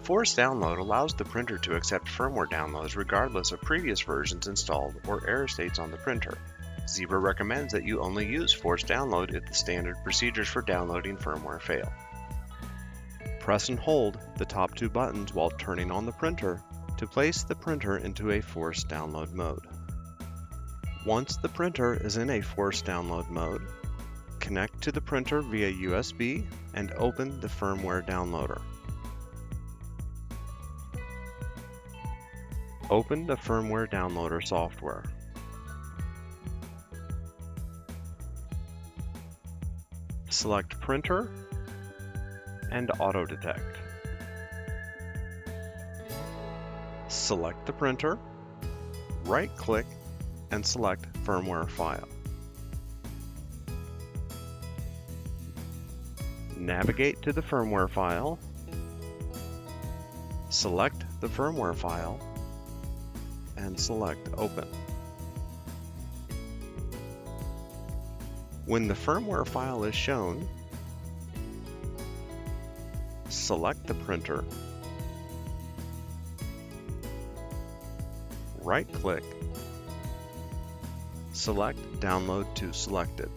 Force download allows the printer to accept firmware downloads regardless of previous versions installed or error states on the printer. Zebra recommends that you only use force download if the standard procedures for downloading firmware fail. Press and hold the top two buttons while turning on the printer to place the printer into a force download mode. Once the printer is in a force download mode, connect to the printer via USB and open the firmware downloader. Open the firmware downloader software. Select Printer and Auto Detect. Select the printer, right-click, and select Firmware File. Navigate to the firmware file, select the firmware file, and select Open. When the firmware file is shown, select the printer, right-click, select Download to Selected.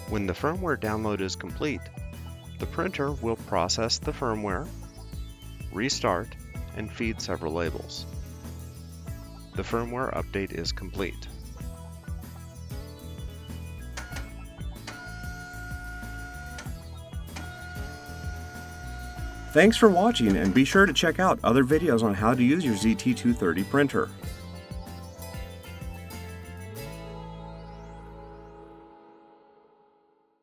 When the firmware download is complete, the printer will process the firmware, restart, and feed several labels. The firmware update is complete. Thanks for watching, and be sure to check out other videos on how to use your ZT230 printer.